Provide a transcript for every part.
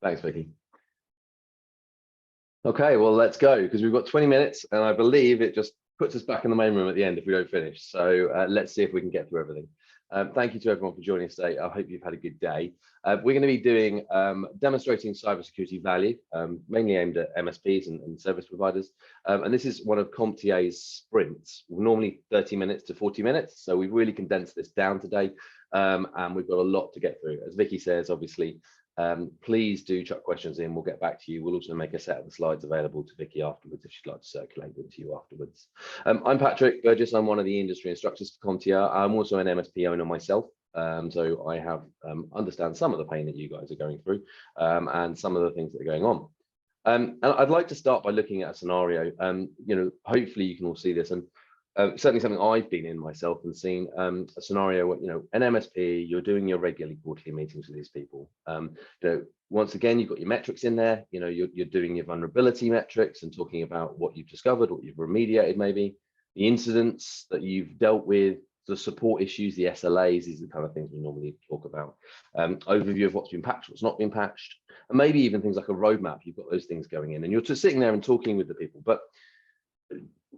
Thanks, Vicky. Okay, well, let's go because we've got 20 minutes and I believe it just puts us back in the main room at the end if we don't finish. So let's see if we can get through everything. Thank you to everyone for joining us today. I hope you've had a good day. We're going to be doing demonstrating cybersecurity value, mainly aimed at MSPs and service providers. And this is one of CompTIA's sprints, normally 30 minutes to 40 minutes. So we've really condensed this down today and we've got a lot to get through. As Vicky says, obviously, please do chuck questions in. We'll get back to you. We'll also make a set of the slides available to Vicky afterwards if she'd like to circulate them to you afterwards. I'm Patrick Burgess. I'm one of the industry instructors for CompTIA. I'm also an MSP owner myself. So I have understand some of the pain that you guys are going through and some of the things that are going on. And I'd like to start by looking at a scenario. Hopefully you can all see this, and certainly something I've been in myself and seen a scenario where, an MSP, you're doing your regular quarterly meetings with these people. Once again, you've got your metrics in there, you're doing your vulnerability metrics and talking about what you've discovered, what you've remediated, maybe the incidents that you've dealt with, the support issues, the SLAs, these are the kind of things we normally talk about. Overview of what's been patched, what's not been patched, and maybe even things like a roadmap. You've got those things going in and you're just sitting there and talking with the people. But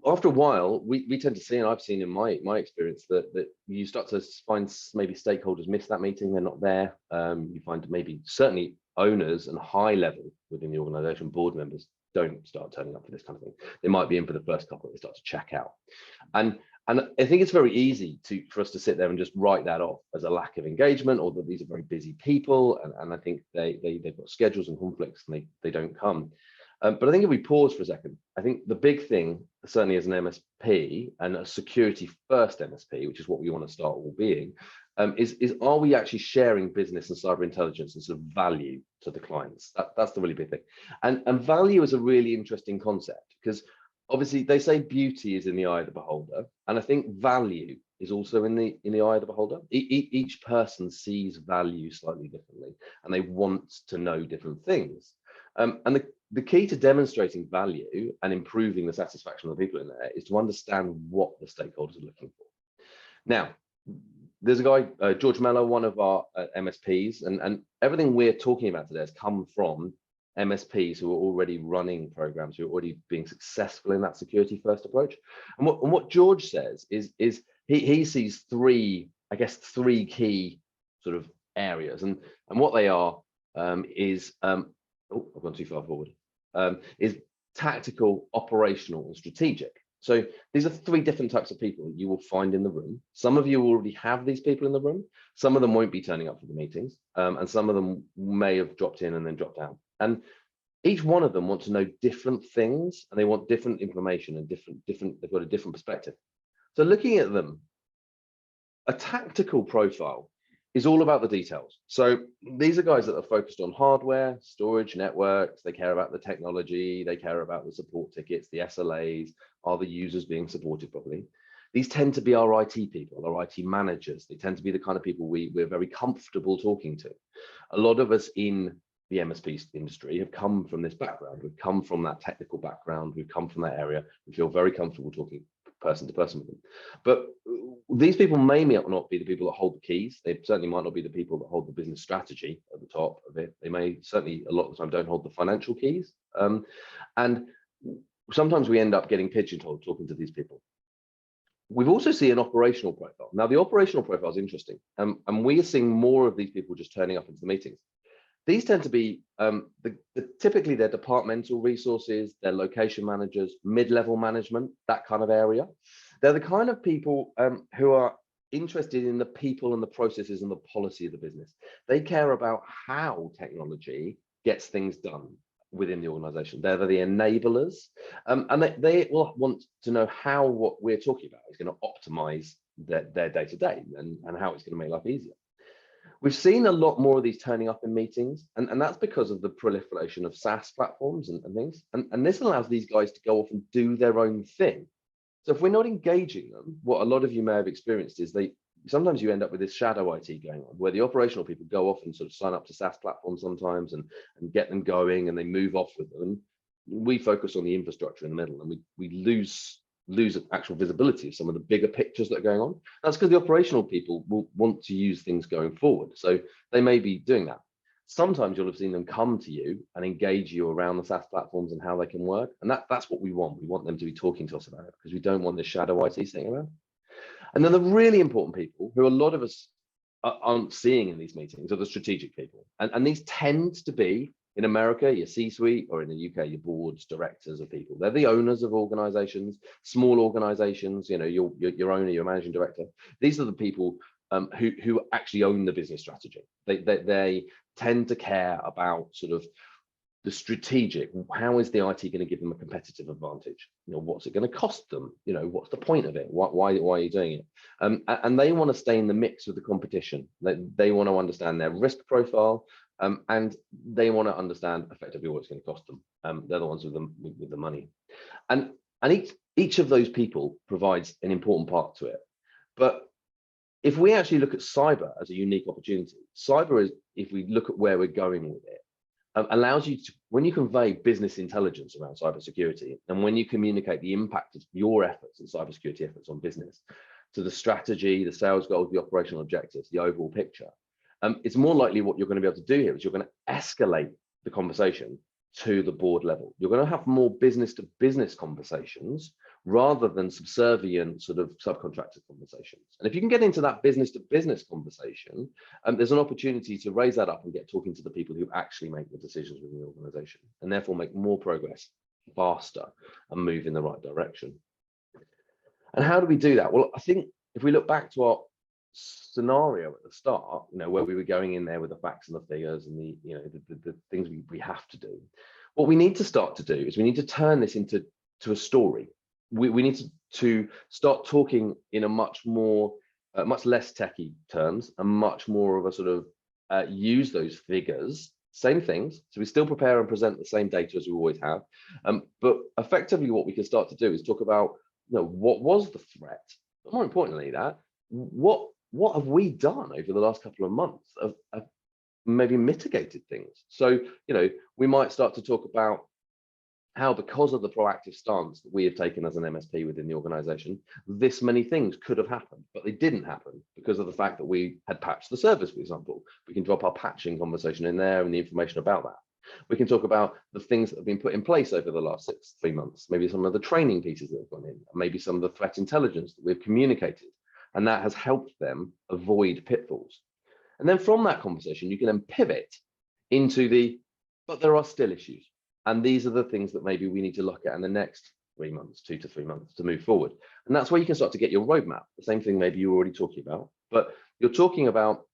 after a while, we tend to see, and I've seen in my experience, that you start to find maybe stakeholders miss that meeting, they're not there. You find maybe certainly owners and high level within the organization, board members, don't start turning up for this kind of thing. They might be in for the first couple, they start to check out. And I think it's very easy for us to sit there and just write that off as a lack of engagement, or that these are very busy people, and I think they've got schedules and conflicts and they don't come. But I think if we pause for a second, I think the big thing, certainly as an MSP and a security first MSP, which is what we want to start all being, is are we actually sharing business and cyber intelligence and sort of value to the clients? That's the really big thing. And value is a really interesting concept, because obviously they say beauty is in the eye of the beholder. And I think value is also in the eye of the beholder. Each person sees value slightly differently, and they want to know different things. And the key to demonstrating value and improving the satisfaction of the people in there is to understand what the stakeholders are looking for. Now, there's a guy, George Mello, one of our MSPs, and everything we're talking about today has come from MSPs who are already running programs, who are already being successful in that security first approach. And what George says is he sees three key sort of areas, and what they are is oh, I've gone too far forward, is tactical, operational, and strategic. So these are three different types of people that you will find in the room. Some of you already have these people in the room. Some of them won't be turning up for the meetings, and some of them may have dropped in and then dropped out. And each one of them wants to know different things, and they want different information and they've got a different perspective. So looking at them, a tactical profile is all about the details. So these are guys that are focused on hardware, storage, networks. They care about the technology. They care about the support tickets, the SLAs. Are the users being supported properly? These tend to be our IT people, our IT managers. They tend to be the kind of people we're very comfortable talking to. A lot of us in the MSP industry have come from this background. We've come from that technical background. We've come from that area. We feel very comfortable talking person to person with them. But these people may not be the people that hold the keys. They certainly might not be the people that hold the business strategy at the top of it. They may certainly a lot of the time don't hold the financial keys. And sometimes we end up getting pigeonholed talking to these people. We've also seen an operational profile. Now, the operational profile is interesting. And we are seeing more of these people just turning up into the meetings. These tend to be typically their departmental resources, their location managers, mid-level management, that kind of area. They're the kind of people who are interested in the people and the processes and the policy of the business. They care about how technology gets things done within the organization. They're the enablers, and they will want to know how what we're talking about is going to optimize their day-to-day and how it's going to make life easier. We've seen a lot more of these turning up in meetings, and that's because of the proliferation of SaaS platforms and things. And this allows these guys to go off and do their own thing. So if we're not engaging them, what a lot of you may have experienced is sometimes you end up with this shadow IT going on, where the operational people go off and sort of sign up to SaaS platforms sometimes and get them going, and they move off with them. We focus on the infrastructure in the middle, and we lose actual visibility of some of the bigger pictures that are going on. That's because the operational people will want to use things going forward. So they may be doing that. Sometimes you'll have seen them come to you and engage you around the SaaS platforms and how they can work. And that's what we want. We want them to be talking to us about it because we don't want this shadow IT sitting around. And then the really important people who a lot of us aren't seeing in these meetings are the strategic people. And these tend to be, in America, your C-suite, or in the UK, your boards, directors of people. They're the owners of organizations, small organizations, your owner, your managing director. These are the people who actually own the business strategy. They tend to care about sort of the strategic. How is the IT going to give them a competitive advantage? What's it going to cost them? What's the point of it? Why are you doing it? And they want to stay in the mix with the competition. They want to understand their risk profile, and they want to understand effectively what it's going to cost them. They're the ones with the money, and each of those people provides an important part to it. But if we actually look at cyber as a unique opportunity, cyber is, if we look at where we're going with it, allows you to, when you convey business intelligence around cybersecurity, and when you communicate the impact of your efforts and cybersecurity efforts on business to the strategy, the sales goals, the operational objectives, the overall picture, it's more likely what you're going to be able to do here is you're going to escalate the conversation to the board level. You're going to have more business to business conversations rather than subservient sort of subcontractor conversations. And if you can get into that business to business conversation, there's an opportunity to raise that up and get talking to the people who actually make the decisions within the organization, and therefore make more progress faster and move in the right direction. And how do we do that? Well, I think if we look back to our scenario at the start, where we were going in there with the facts and the figures and the things we have to do, what we need to start to do is we need to turn this into a story. We need to start talking in a much less techie terms, and much more of a sort of use those figures, same things. So we still prepare and present the same data as we always have, but effectively what we can start to do is talk about what was the threat, but more importantly, that what have we done over the last couple of months of maybe mitigated things. So we might start to talk about how, because of the proactive stance that we have taken as an MSP within the organization, this many things could have happened, but they didn't happen because of the fact that we had patched the service, for example. We can drop our patching conversation in there and the information about that. We can talk about the things that have been put in place over the last 3 months, maybe some of the training pieces that have gone in, maybe some of the threat intelligence that we've communicated, and that has helped them avoid pitfalls. And then from that conversation, you can then pivot into but there are still issues. And these are the things that maybe we need to look at in the next 3 months, 2 to 3 months, to move forward. And that's where you can start to get your roadmap. The same thing maybe you're already talking about, but you're talking about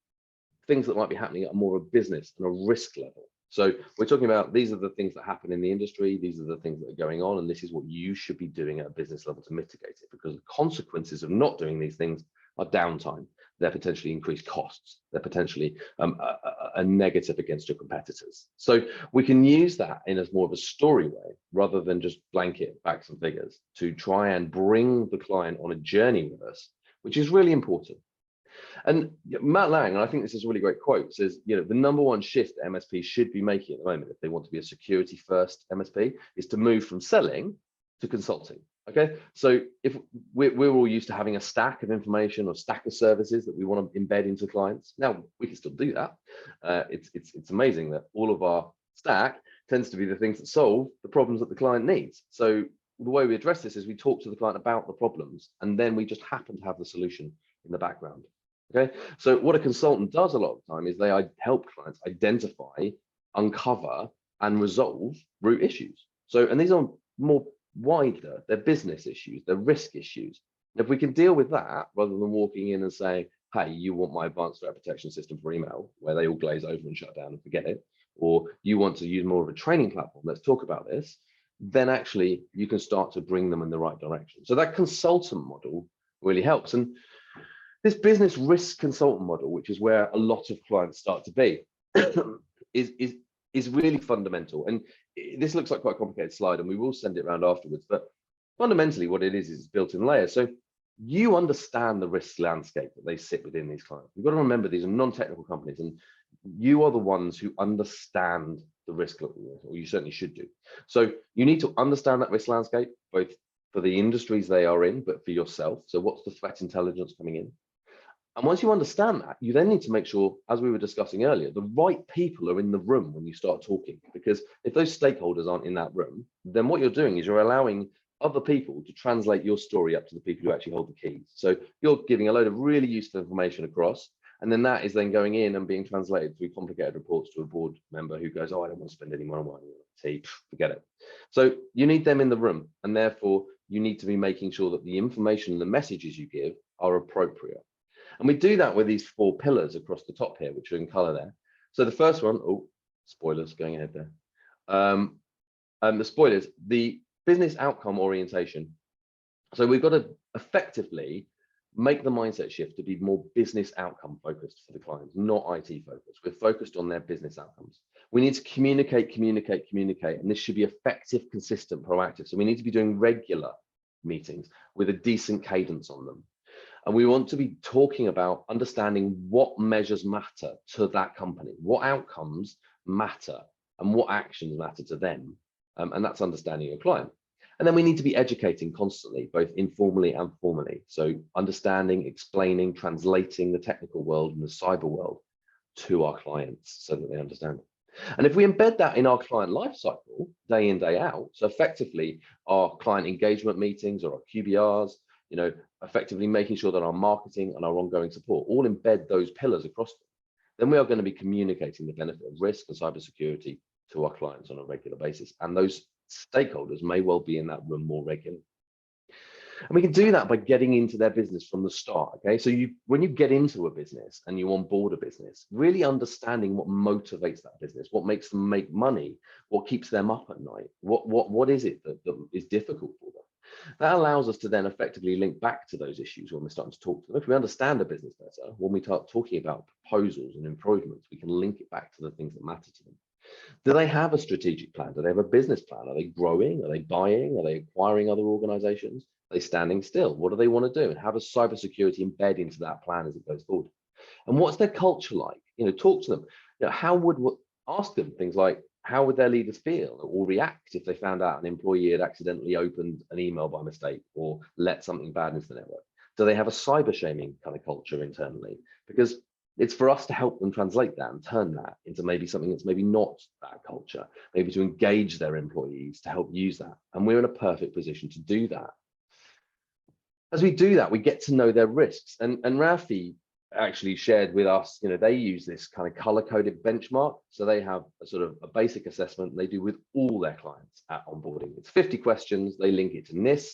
things that might be happening at more of a business and a risk level. So we're talking about, these are the things that happen in the industry, these are the things that are going on, and this is what you should be doing at a business level to mitigate it, because the consequences of not doing these things are downtime. They're potentially increased costs. They're potentially a negative against your competitors. So we can use that in as more of a story way, rather than just blanket facts and figures, to try and bring the client on a journey with us, which is really important. And Matt Lang, and I think this is a really great quote, says, the number one shift that MSPs should be making at the moment, if they want to be a security first MSP, is to move from selling to consulting. Okay, so if we're all used to having a stack of information or stack of services that we want to embed into clients, now we can still do that. It's amazing that all of our stack tends to be the things that solve the problems that the client needs. So the way we address this is we talk to the client about the problems, and then we just happen to have the solution in the background. Okay, so what a consultant does a lot of the time is they help clients identify, uncover, and resolve root issues. So, and these are more wider, they're business issues, they're risk issues. And if we can deal with that, rather than walking in and saying, hey, you want my advanced threat protection system for email, where they all glaze over and shut down and forget it, or you want to use more of a training platform, let's talk about this, then actually you can start to bring them in the right direction. So that consultant model really helps. And this business risk consultant model, which is where a lot of clients start to be, is really fundamental. And this looks like quite a complicated slide, and we will send it around afterwards, but fundamentally what it is built in layers. So you understand the risk landscape that they sit within these clients. You've got to remember, these are non-technical companies, and you are the ones who understand the risk, or you certainly should do. So you need to understand that risk landscape, both for the industries they are in, but for yourself. So what's the threat intelligence coming in? And once you understand that, you then need to make sure, as we were discussing earlier, the right people are in the room when you start talking. Because if those stakeholders aren't in that room, then what you're doing is you're allowing other people to translate your story up to the people who actually hold the keys. So you're giving a load of really useful information across, and then that is then going in and being translated through complicated reports to a board member who goes, oh, I don't want to spend any more money on tea, forget it. So you need them in the room, and therefore you need to be making sure that the information and the messages you give are appropriate. And we do that with these 4 pillars across the top here, which are in color there. So the first one, oh, spoilers going ahead there. The spoilers, the business outcome orientation. So we've got to effectively make the mindset shift to be more business outcome focused for the clients, not IT focused. We're focused on their business outcomes. We need to communicate, and this should be effective, consistent, proactive. So we need to be doing regular meetings with a decent cadence on them. And we want to be talking about understanding what measures matter to that company, what outcomes matter, and what actions matter to them. And that's understanding your client. And then we need to be educating constantly, both informally and formally. So understanding, explaining, translating the technical world and the cyber world to our clients so that they understand. And if we embed that in our client lifecycle, day in, day out, so effectively our client engagement meetings or our QBRs, effectively making sure that our marketing and our ongoing support all embed those pillars across them, then we are going to be communicating the benefit of risk and cybersecurity to our clients on a regular basis. And those stakeholders may well be in that room more regularly. And we can do that by getting into their business from the start. Okay, so when you get into a business and you onboard a business, really understanding what motivates that business, what makes them make money, what keeps them up at night, what is it that is difficult for them. That allows us to then effectively link back to those issues when we're starting to talk to them. If we understand a business better, when we start talking about proposals and improvements, we can link it back to the things that matter to them. Do they have a strategic plan? Do they have a business plan? Are they growing? Are they buying? Are they acquiring other organizations? Are they standing still? What do they want to do? And how does cybersecurity embed into that plan as it goes forward? And what's their culture like? Talk to them. Ask them things like, how would their leaders feel or react if they found out an employee had accidentally opened an email by mistake or let something bad into the network? Do they have a cyber shaming kind of culture internally? Because it's for us to help them translate that and turn that into maybe something that's maybe not that culture, maybe to engage their employees to help use that. And we're in a perfect position to do that. As we do that, we get to know their risks. And Rafi actually shared with us, they use this kind of color-coded benchmark. So they have a sort of a basic assessment they do with all their clients at onboarding. It's 50 questions. They link it to NIST.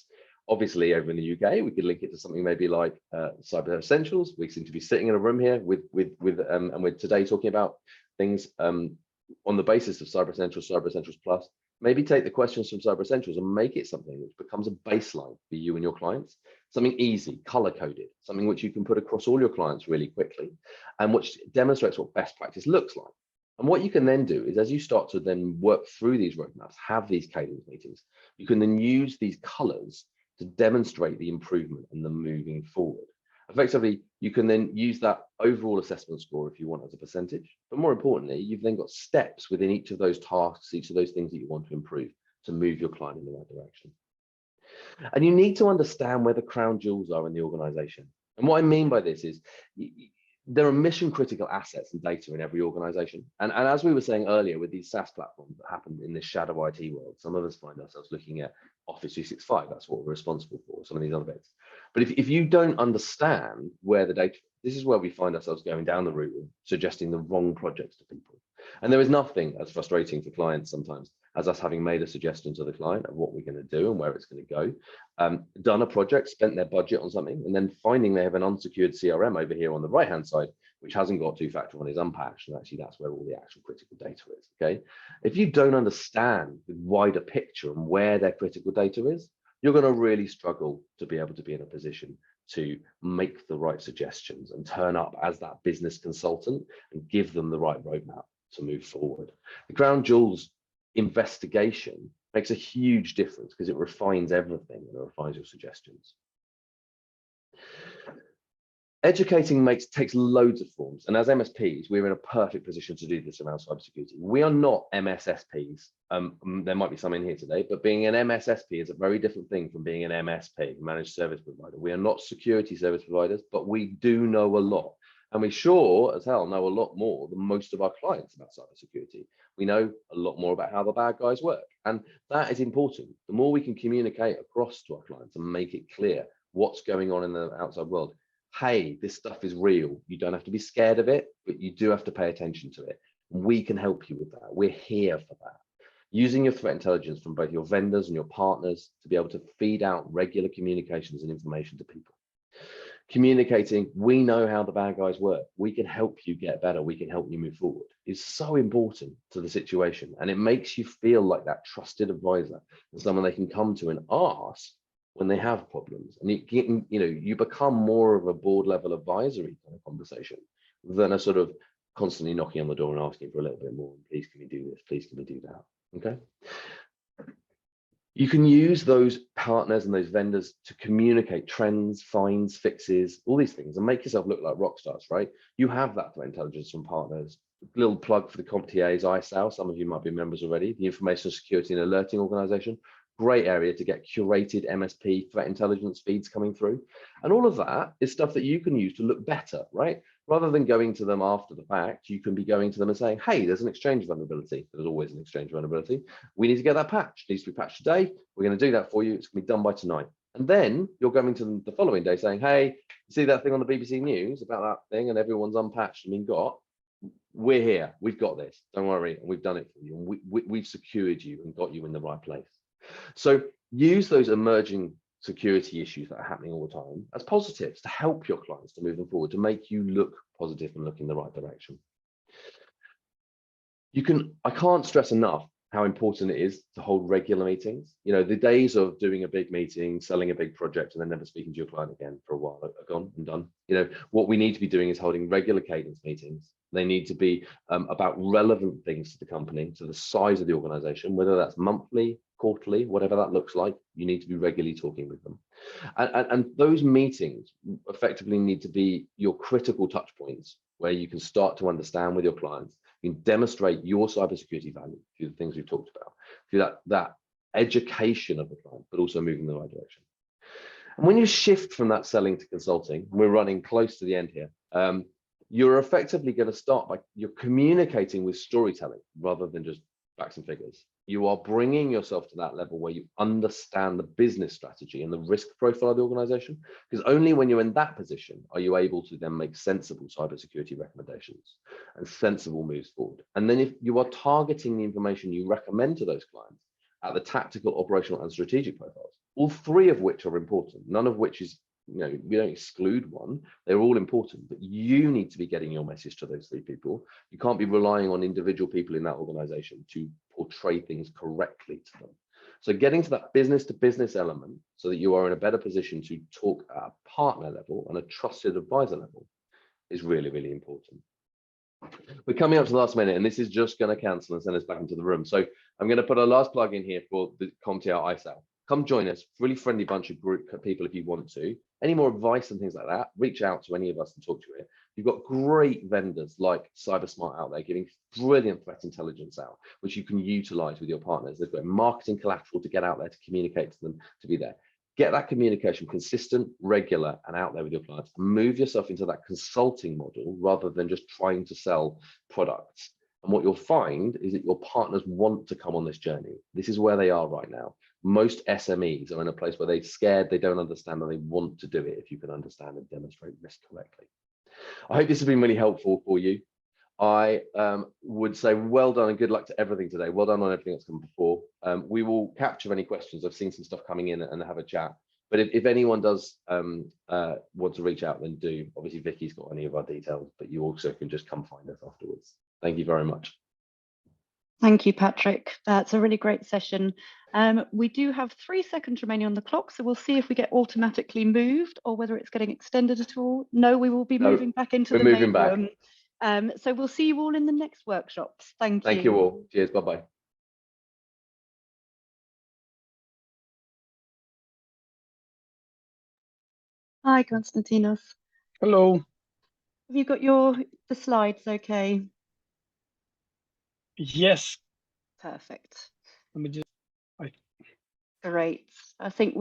Obviously, over in the UK, we could link it to something maybe like Cyber Essentials. We seem to be sitting in a room here and we're today talking about things on the basis of Cyber Essentials, Cyber Essentials Plus. Maybe take the questions from Cyber Essentials and make it something which becomes a baseline for you and your clients. Something easy, color-coded, something which you can put across all your clients really quickly, and which demonstrates what best practice looks like. And what you can then do is, as you start to then work through these roadmaps, have these cadence meetings, you can then use these colors to demonstrate the improvement and the moving forward. Effectively, you can then use that overall assessment score if you want as a percentage, but more importantly, you've then got steps within each of those tasks, each of those things that you want to improve to move your client in the right direction. And you need to understand where the crown jewels are in the organization. And what I mean by this is there are mission critical assets and data in every organization. And as we were saying earlier, with these SaaS platforms that happen in this shadow IT world, some of us find ourselves looking at Office 365. That's what we're responsible for, some of these other bits. But if you don't understand where the data, this is where we find ourselves going down the route of suggesting the wrong projects to people. And there is nothing as frustrating for clients sometimes as us having made a suggestion to the client of what we're going to do and where it's going to go, done a project, spent their budget on something, and then finding they have an unsecured CRM over here on the right-hand side, which hasn't got two-factor and is unpatched, and actually that's where all the actual critical data is, okay? If you don't understand the wider picture and where their critical data is, you're going to really struggle to be able to be in a position to make the right suggestions and turn up as that business consultant and give them the right roadmap to move forward. The crown jewels investigation makes a huge difference because it refines everything and it refines your suggestions. Educating takes loads of forms, and as MSPs, we're in a perfect position to do this around cybersecurity. We are not MSSPs. There might be some in here today, but being an MSSP is a very different thing from being an MSP, managed service provider. We are not security service providers, but we do know a lot, and we sure as hell know a lot more than most of our clients about cybersecurity. We know a lot more about how the bad guys work, and that is important. The more we can communicate across to our clients and make it clear what's going on in the outside world. Hey, this stuff is real. You don't have to be scared of it, but you do have to pay attention to it. We can help you with that. We're here for that. Using your threat intelligence from both your vendors and your partners to be able to feed out regular communications and information to people. Communicating, we know how the bad guys work. We can help you get better. We can help you move forward. Is so important to the situation. And it makes you feel like that trusted advisor and someone they can come to and ask when they have problems, and you become more of a board level advisory kind of conversation than a sort of constantly knocking on the door and asking for a little bit more. Please, can we do this? Please, can we do that? Okay. You can use those partners and those vendors to communicate trends, finds, fixes, all these things, and make yourself look like rock stars, right? You have that threat intelligence from partners. Little plug for the CompTIA's ISAL. Some of you might be members already. The Information Security and Alerting Organization. Great area to get curated MSP threat intelligence feeds coming through. And all of that is stuff that you can use to look better, right? Rather than going to them after the fact, you can be going to them and saying, hey, there's an Exchange vulnerability. There's always an Exchange vulnerability. We need to get that patched. It needs to be patched today. We're going to do that for you. It's going to be done by tonight. And then you're going to them the following day saying, hey, you see that thing on the BBC News about that thing and everyone's unpatched and been got? We're here. We've got this. Don't worry. And we've done it for you. And we've secured you and got you in the right place. So use those emerging security issues that are happening all the time as positives to help your clients to move them forward, to make you look positive and look in the right direction. I can't stress enough how important it is to hold regular meetings. You know, the days of doing a big meeting, selling a big project, and then never speaking to your client again for a while are gone and done. You know, what we need to be doing is holding regular cadence meetings. They need to be about relevant things to the company, to the size of the organization, whether that's monthly, quarterly, whatever that looks like. You need to be regularly talking with them. And those meetings effectively need to be your critical touch points where you can start to understand with your clients. You can demonstrate your cybersecurity value through the things we've talked about, through that education of the client, but also moving in the right direction. And when you shift from that selling to consulting, we're running close to the end here, you're effectively going to start by you're communicating with storytelling rather than just facts and figures. You are bringing yourself to that level where you understand the business strategy and the risk profile of the organization, because only when you're in that position are you able to then make sensible cybersecurity recommendations and sensible moves forward. And then if you are targeting the information you recommend to those clients at the tactical, operational, and strategic profiles, all three of which are important, none of which is, you know, we don't exclude one, they're all important, but you need to be getting your message to those three people. You can't be relying on individual people in that organization to portray things correctly to them. So getting to that business to business element so that you are in a better position to talk at a partner level and a trusted advisor level is really, really important. We're coming up to the last minute, and this is just going to cancel and send us back into the room. So I'm going to put a last plug in here for the CompTIA ISAL. Come join us, really friendly bunch of group people if you want to. Any more advice and things like that, reach out to any of us and talk to you. You've got great vendors like CyberSmart out there giving brilliant threat intelligence out, which you can utilize with your partners. They've got marketing collateral to get out there, to communicate to them, to be there. Get that communication consistent, regular, and out there with your clients. Move yourself into that consulting model rather than just trying to sell products. And what you'll find is that your partners want to come on this journey. This is where they are right now. Most SMEs are in a place where they're scared, they don't understand, and they want to do it if you can understand and demonstrate risk correctly. I hope this has been really helpful for you. I would say well done and good luck to everything today. Well done on everything that's come before. We will capture any questions. I've seen some stuff coming in and have a chat. But if anyone does want to reach out, then do. Obviously, Vicky's got any of our details, but you also can just come find us afterwards. Thank you very much. Thank you, Patrick. That's a really great session. We do have 3 seconds remaining on the clock, so we'll see if we get automatically moved or whether it's getting extended at all. No, we will be moving back into the main room. So we'll see you all in the next workshops. Thank you. Thank you all. Cheers. Bye-bye. Hi, Konstantinos. Hello. Have you got the slides okay? Yes. Perfect. Let me just. Great. I think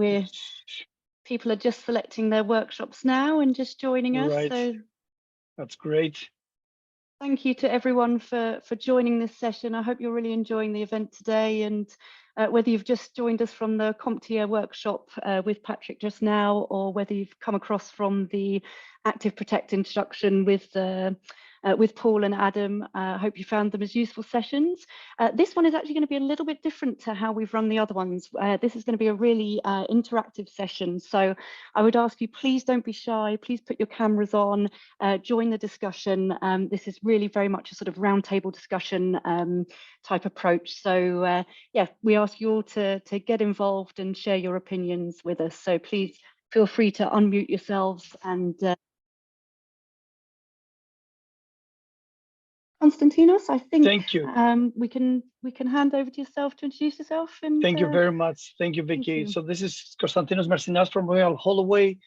people are just selecting their workshops now and just joining us. Right. So That's great. thank you to everyone for joining this session. I hope you're really enjoying the event today, and whether you've just joined us from the CompTIA workshop with Patrick just now, or whether you've come across from the Active Protect introduction with Paul and Adam. I hope you found them as useful sessions. This one is actually going to be a little bit different to how we've run the other ones. This is going to be a really interactive session. So I would ask you, please don't be shy. Please put your cameras on, join the discussion. This is really very much a sort of roundtable discussion type approach. So yeah, we ask you all to get involved and share your opinions with us. So please feel free to unmute yourselves and Konstantinos, I think Thank you. we can hand over to yourself to introduce yourself. And thank you very much. Thank you, Vicky. you. So this is Konstantinos Marcinas from Royal Holloway.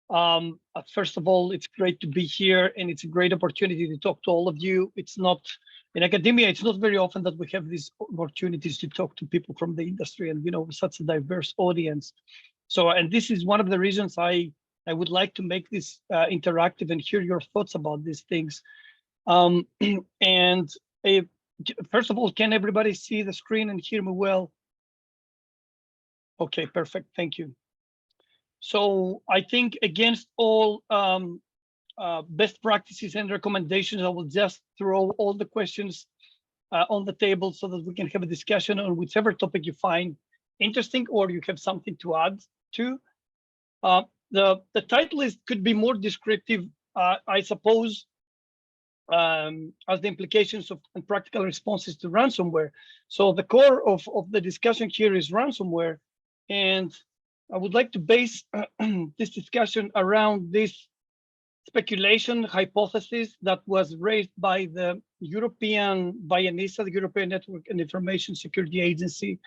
First of all, it's great to be here, and it's a great opportunity to talk to all of you. It's not in academia, it's not very often that we have these opportunities to talk to people from the industry and, you know, such a diverse audience. So, and this is one of the reasons I would like to make this interactive and hear your thoughts about these things. And first of all, can everybody see the screen and hear me well? Okay, perfect, thank you. So I think against all best practices and recommendations, I will just throw all the questions on the table so that we can have a discussion on whichever topic you find interesting or you have something to add to. The title could be more descriptive, I suppose, as the implications of and practical responses to ransomware. So the core of the discussion here is ransomware, and I would like to base this discussion around this speculation hypothesis that was raised by the NISA, the European Network and Information Security Agency,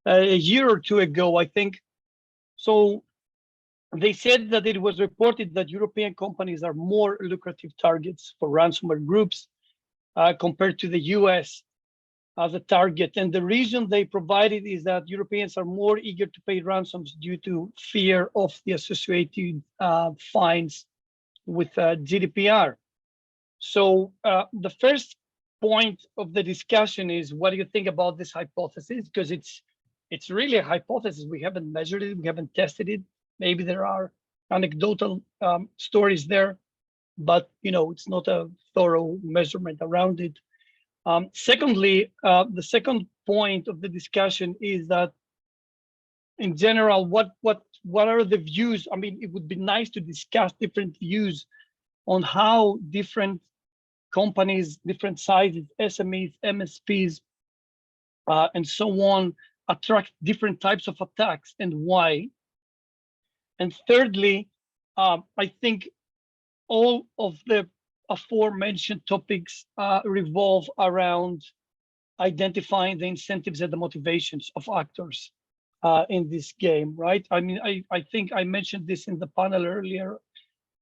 a year or two ago, I think. So they said that it was reported that European companies are more lucrative targets for ransomware groups compared to the US as a target. And the reason they provided is that Europeans are more eager to pay ransoms due to fear of the associated fines with GDPR. So the first point of the discussion is, what do you think about this hypothesis? Because it's really a hypothesis. We haven't measured it, we haven't tested it. Maybe there are anecdotal stories there, but you know, it's not a thorough measurement around it. Secondly, the second point of the discussion is that, in general, what are the views? I mean, it would be nice to discuss different views on how different companies, different sizes, SMEs, MSPs, and so on, attract different types of attacks and why. And thirdly, I think all of the aforementioned topics revolve around identifying the incentives and the motivations of actors in this game, right? I mean, I think I mentioned this in the panel earlier,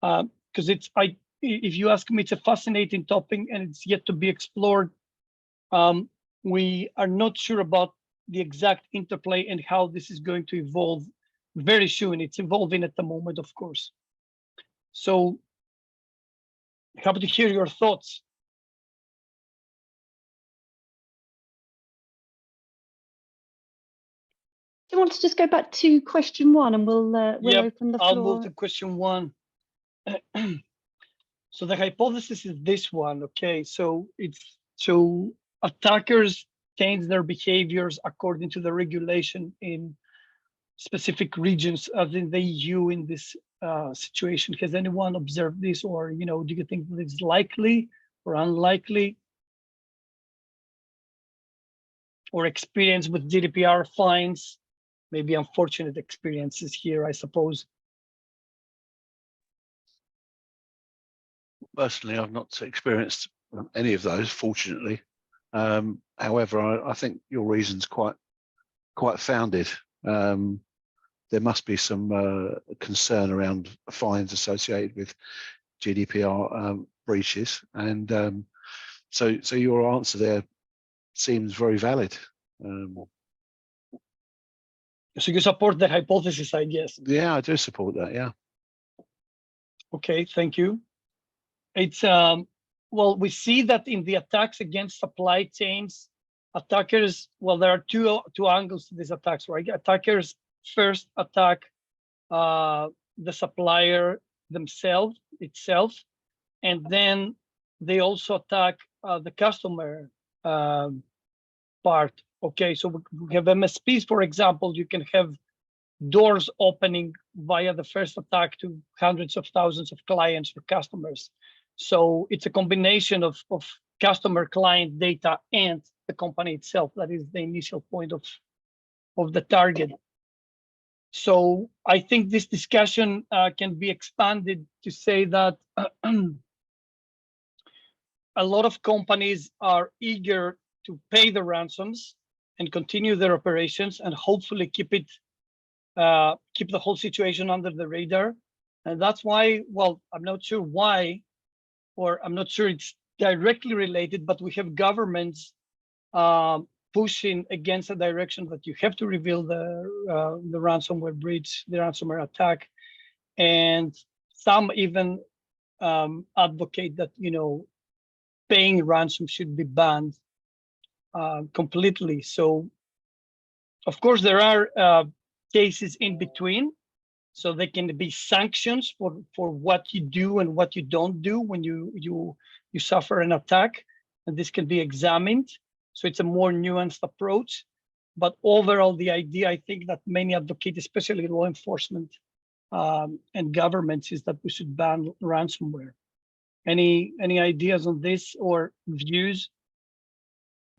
because if you ask me, it's a fascinating topic and it's yet to be explored. We are not sure about the exact interplay and how this is going to evolve very soon. It's evolving at the moment, of course. So happy to hear your thoughts. Do you want to just go back to question one, and we'll open the floor? I'll move to question one. So the hypothesis is this one, okay? So attackers change their behaviors according to the regulation in specific regions, as in the EU in this situation. Has anyone observed this, or you know, do you think that it's likely or unlikely, or experience with GDPR fines? Maybe unfortunate experiences here, I suppose. Personally, I've not experienced any of those, fortunately. However, I think your reason's quite founded. There must be some concern around fines associated with GDPR breaches, and so your answer there seems very valid. So you support that hypothesis, I guess. Yeah, I do support that. Yeah. Okay, thank you. It's well, we see that in the attacks against supply chains, attackers, well, there are two angles to these attacks, right? Attackers first attack the supplier itself, and then they also attack the customer part. Okay, so we have MSPs, for example. You can have doors opening via the first attack to hundreds of thousands of clients or customers. So it's a combination of customer client data and the company itself. That is the initial point of the target. So I think this discussion can be expanded to say that a lot of companies are eager to pay the ransoms and continue their operations and hopefully keep the whole situation under the radar. And that's why, well, I'm not sure why, or I'm not sure it's directly related, but we have governments pushing against a direction that you have to reveal the ransomware breach, the ransomware attack. And some even advocate that, you know, paying ransom should be banned completely. So of course there are cases in between, so there can be sanctions for what you do and what you don't do when you suffer an attack, and this can be examined. So it's a more nuanced approach, but overall the idea, I think, that many advocate, especially law enforcement and governments, is that we should ban ransomware. Any ideas on this or views?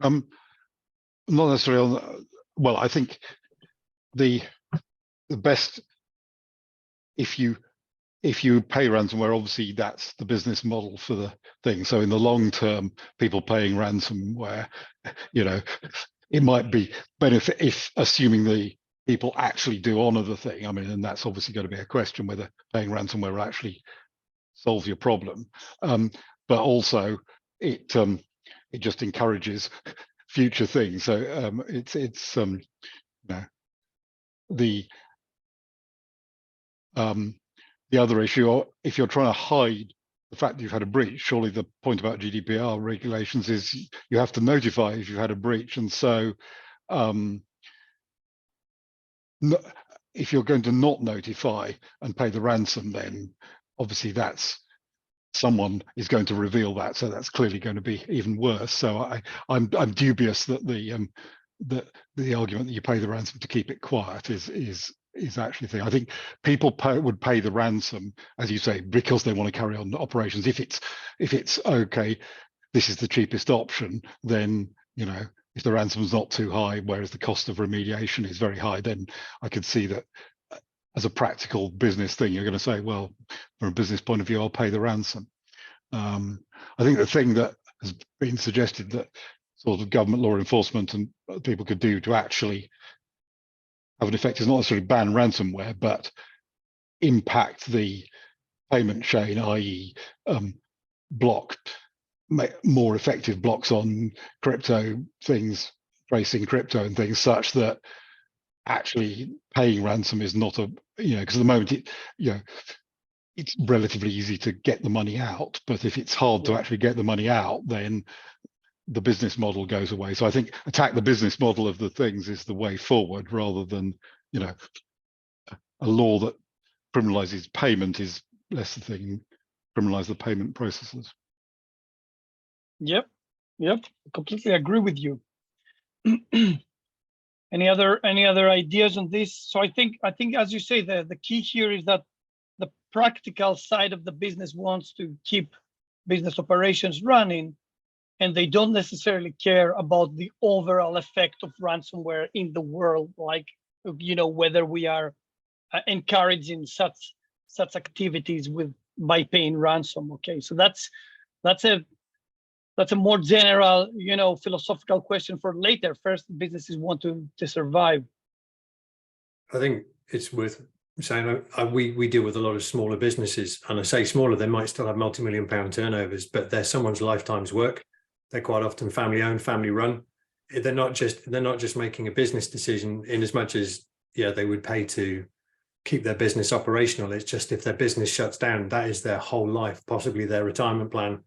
Not necessarily on, well, I think the best, if you pay ransomware, obviously that's the business model for the thing. So in the long term, people paying ransomware, you know, it might be benefit if, assuming the people actually do honor the thing. I mean, and that's obviously going to be a question whether paying ransomware will actually solve your problem. But also it just encourages future things. So it's you know, the other issue, if you're trying to hide the fact that you've had a breach, surely the point about GDPR regulations is you have to notify if you've had a breach. And so if you're going to not notify and pay the ransom, then obviously that's someone is going to reveal that. So that's clearly going to be even worse. So I'm dubious that the argument that you pay the ransom to keep it quiet is actually a thing. I think people would pay the ransom, as you say, because they want to carry on operations. If it's okay, this is the cheapest option, then, you know, if the ransom's not too high, whereas the cost of remediation is very high, then I could see that as a practical business thing, you're going to say, well, from a business point of view, I'll pay the ransom. I think the thing that has been suggested that sort of government law enforcement and people could do to actually have an effect is not necessarily ban ransomware, but impact the payment chain, i.e. block more effective blocks on crypto things, tracing crypto and things, such that actually paying ransom is not a, you know, because at the moment it's relatively easy to get the money out, but if it's hard to actually get the money out, then the business model goes away. So I think attack the business model of the things is the way forward, rather than, you know, a law that criminalizes payment is less the thing. Criminalize the payment processes. Yep, completely agree with you. Any other ideas on this? So I think as you say, the key here is that the practical side of the business wants to keep business operations running, and they don't necessarily care about the overall effect of ransomware in the world, like, you know, whether we are encouraging such activities by paying ransom. Okay, so that's a more general, you know, philosophical question for later. First, businesses want to survive. I think it's worth So we deal with a lot of smaller businesses, and I say smaller, they might still have multi-million-pound turnovers, but they're someone's lifetime's work. They're quite often family-owned, family-run. They're not just making a business decision in as much as, yeah, they would pay to keep their business operational. It's just if their business shuts down, that is their whole life, possibly their retirement plan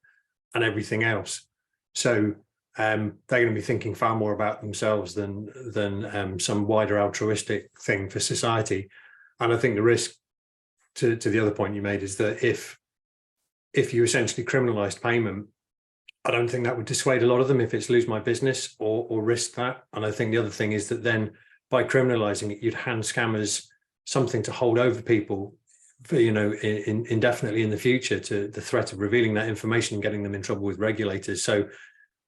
and everything else. So they're going to be thinking far more about themselves than some wider altruistic thing for society. And I think the risk, to the other point you made, is that if you essentially criminalized payment, I don't think that would dissuade a lot of them if it's lose my business or risk that. And I think the other thing is that then by criminalizing it, you'd hand scammers something to hold over people for, indefinitely in the future, to the threat of revealing that information and getting them in trouble with regulators. So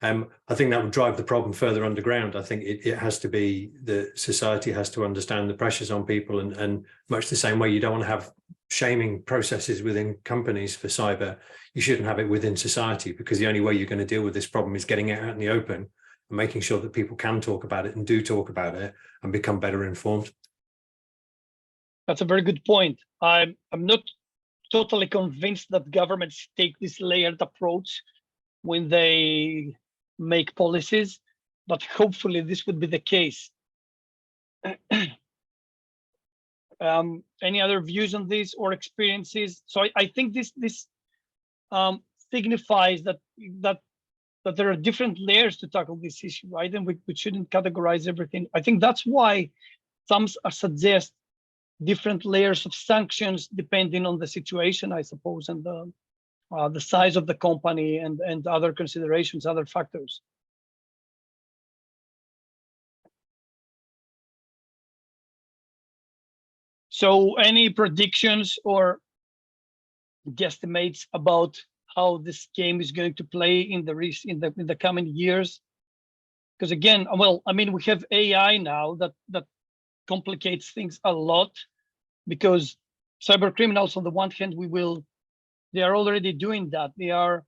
I think that would drive the problem further underground. I think it has to be that society has to understand the pressures on people, and much the same way you don't want to have shaming processes within companies for cyber, you shouldn't have it within society, because the only way you're going to deal with this problem is getting it out in the open and making sure that people can talk about it and do talk about it and become better informed. That's a very good point. I'm not totally convinced that governments take this layered approach when they make policies, but hopefully this would be the case. Any other views on this or experiences? So I think this signifies that there are different layers to tackle this issue, right? And we shouldn't categorize everything. I think that's why some suggest different layers of sanctions depending on the situation, I suppose, and the size of the company and other considerations, other factors. So any predictions or guesstimates about how this game is going to play in the coming years? Because again, well, I mean, we have AI now that complicates things a lot, because cyber criminals, on the one hand, they are already doing that. They are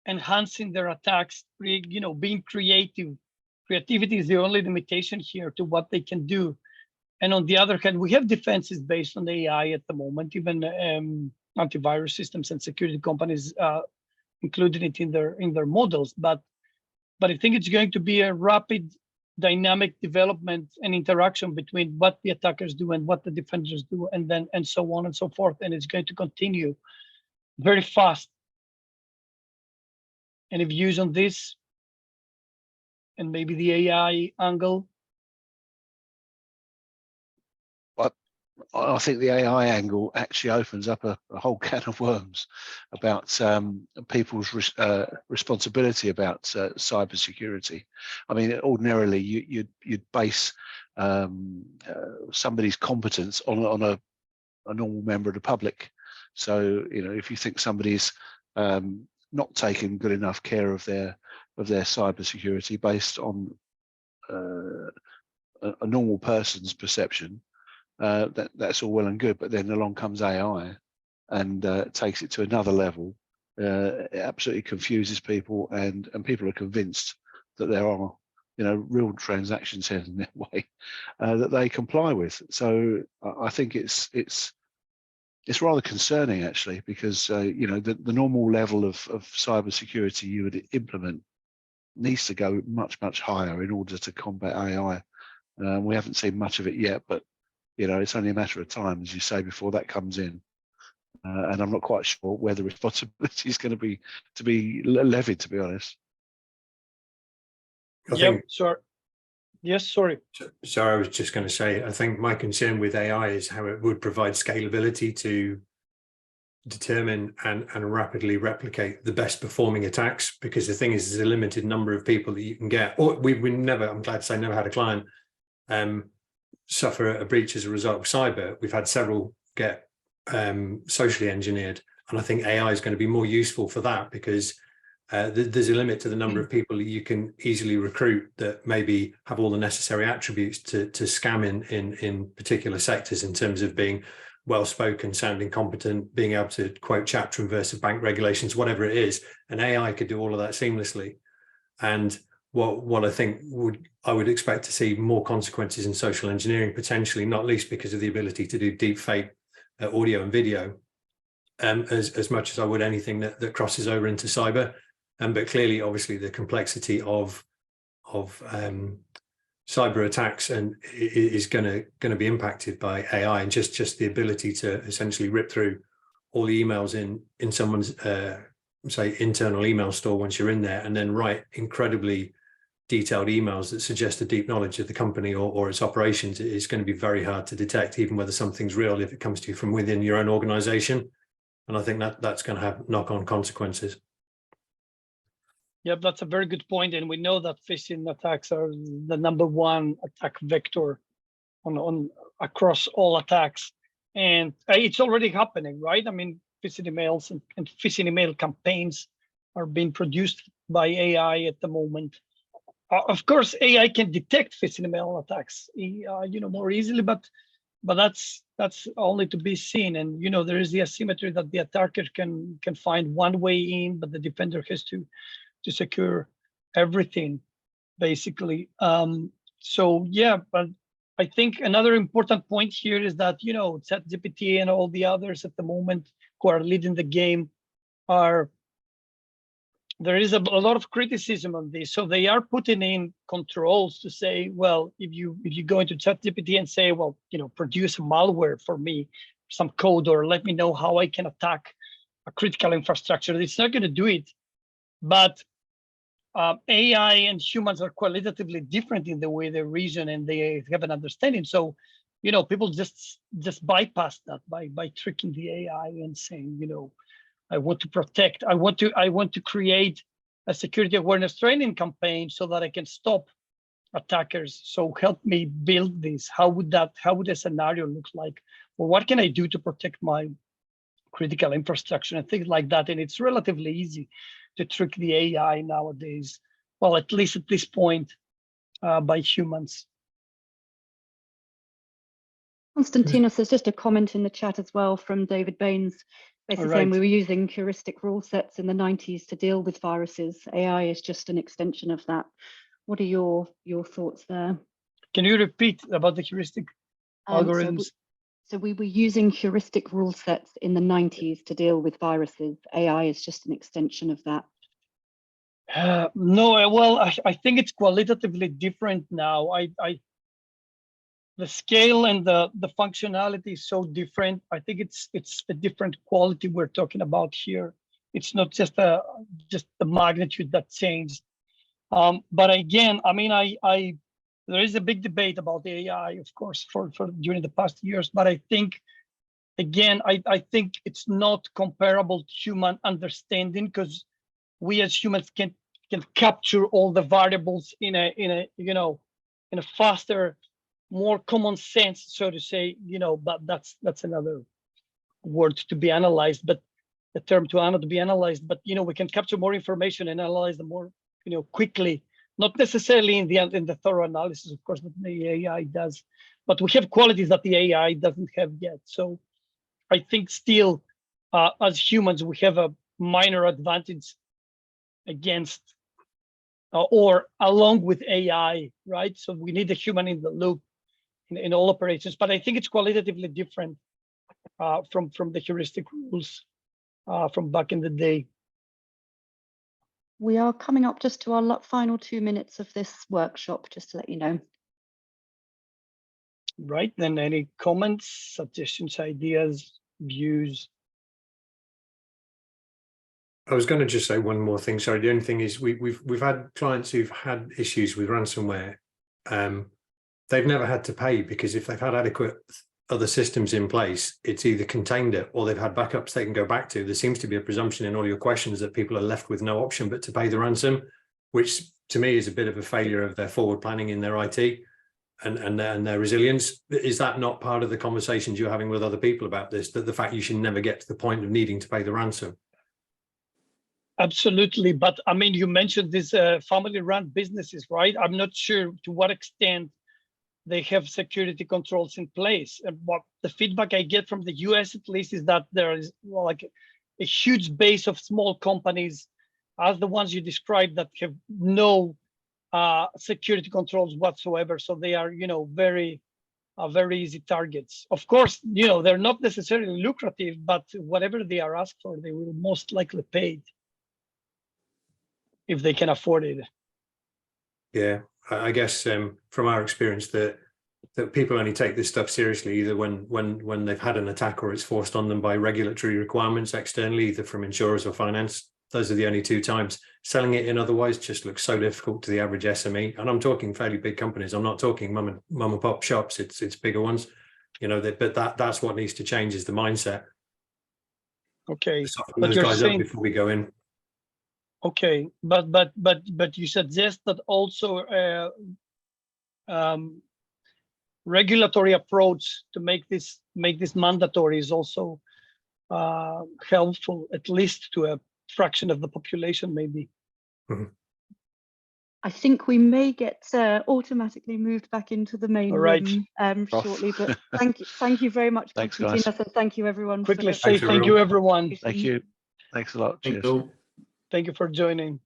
enhancing their attacks, being creative. Creativity is the only limitation here to what they can do. And on the other hand, we have defenses based on AI at the moment, even antivirus systems and security companies including it in their models. But I think it's going to be a rapid, dynamic development and interaction between what the attackers do and what the defenders do, and so on and so forth. And it's going to continue very fast. Any views on this? And maybe the AI angle? I think the AI angle actually opens up a whole can of worms about people's responsibility about cybersecurity. I mean, ordinarily you'd base somebody's competence on a normal member of the public. So if you think somebody's not taking good enough care of their cybersecurity based on a normal person's perception, that's all well and good, but then along comes AI and takes it to another level. It absolutely confuses people, and people are convinced that there are real transactions in their way that they comply with. So I think it's rather concerning, actually, because the normal level of cybersecurity you would implement needs to go much higher in order to combat AI. We haven't seen much of it yet, but it's only a matter of time, as you say, before that comes in. And I'm not quite sure where the responsibility is going to be levied, to be honest. Sure. Yes, sorry. So I was just going to say, I think my concern with AI is how it would provide scalability to determine and rapidly replicate the best performing attacks, because the thing is, there's a limited number of people that you can get. Or we never, I'm glad to say, never had a client suffer a breach as a result of cyber. We've had several get socially engineered, and I think AI is going to be more useful for that, because there's a limit to the number of people you can easily recruit that maybe have all the necessary attributes to scam in particular sectors, in terms of being well-spoken, sounding competent, being able to quote chapter and verse of bank regulations, whatever it is. And AI could do all of that seamlessly. And what I think I would expect to see more consequences in social engineering, potentially, not least because of the ability to do deep fake audio and video, as much as I would anything that crosses over into cyber. But clearly, obviously, the complexity of cyber attacks and is going to be impacted by AI, and just the ability to essentially rip through all the emails in someone's say internal email store once you're in there, and then write incredibly detailed emails that suggest a deep knowledge of the company or its operations. It's going to be very hard to detect, even whether something's real, if it comes to you from within your own organization. And I think that's going to have knock-on consequences. Yeah, that's a very good point. And we know that phishing attacks are the #1 attack vector on across all attacks. And it's already happening, right? I mean, phishing emails and phishing email campaigns are being produced by AI at the moment. Of course, AI can detect phishing email attacks, more easily, but that's only to be seen. And there is the asymmetry that the attacker can find one way in, but the defender has to secure everything, basically. So yeah, but I think another important point here is that ChatGPT and all the others at the moment who are leading the game there is a lot of criticism on this. So they are putting in controls to say, well, if you go into ChatGPT and say, well, produce malware for me, some code, or let me know how I can attack a critical infrastructure, it's not going to do it. But AI and humans are qualitatively different in the way they reason and they have an understanding. So, people just bypass that by tricking the AI and saying, I want to protect. I want to create a security awareness training campaign so that I can stop attackers. So help me build this. How would a scenario look like? Or what can I do to protect my critical infrastructure and things like that? And it's relatively easy to trick the AI nowadays. Well, at least at this point, by humans. Konstantinos, there's just a comment in the chat as well from David Baines, basically saying we were using heuristic rule sets in the 90s to deal with viruses. AI is just an extension of that. What are your thoughts there? Can you repeat about the heuristic algorithms? So we were using heuristic rule sets in the 90s to deal with viruses. AI is just an extension of that. No, well, I think it's qualitatively different now. The scale and the functionality is so different. I think it's a different quality we're talking about here. It's not just the magnitude that changed. But again, I mean, there is a big debate about the AI, of course, for during the past years. But I think, again, I think it's not comparable to human understanding, because we as humans can capture all the variables in a faster, more common sense, so to say, but that's another word to be analyzed, but the term to be analyzed, but we can capture more information and analyze them more quickly, not necessarily in the thorough analysis, of course, that the AI does, but we have qualities that the AI doesn't have yet. So I think still, as humans, we have a minor advantage against or along with AI, right? So we need a human in the loop in all operations, but I think it's qualitatively different from the heuristic rules from back in the day. We are coming up just to our final 2 minutes of this workshop, just to let you know. Right, then any comments, suggestions, ideas, views? I was going to just say one more thing. Sorry, the only thing is we've had clients who've had issues with ransomware. They've never had to pay, because if they've had adequate other systems in place, it's either contained it or they've had backups they can go back to. There seems to be a presumption in all your questions that people are left with no option but to pay the ransom, which to me is a bit of a failure of their forward planning in their IT and their resilience. Is that not part of the conversations you're having with other people about this, that the fact you should never get to the point of needing to pay the ransom? Absolutely, but I mean, you mentioned these family-run businesses, right? I'm not sure to what extent they have security controls in place. And what the feedback I get from the US, at least, is that there is like a huge base of small companies, as the ones you described, that have no security controls whatsoever. So they are, you know, very easy targets. Of course, you know, they're not necessarily lucrative, but whatever they are asked for, they will most likely pay if they can afford it. Yeah, I guess from our experience that people only take this stuff seriously either when they've had an attack or it's forced on them by regulatory requirements externally, either from insurers or finance. Those are the only two times. Selling it in otherwise just looks so difficult to the average SME. And I'm talking fairly big companies. I'm not talking mum and pop shops. It's bigger ones, you know. But that's what needs to change is the mindset. Okay, Soften but those you're guys saying up before we go in. okay, but you suggest that also regulatory approach to make this mandatory is also helpful, at least to a fraction of the population, maybe. Mm-hmm. I think we may get automatically moved back into the main room shortly, but thank you very much for Thanks, completing guys. us, and thank you everyone. Quickly for say thank you, everyone. Thank you. Thanks a lot. Cheers. Thank you for joining.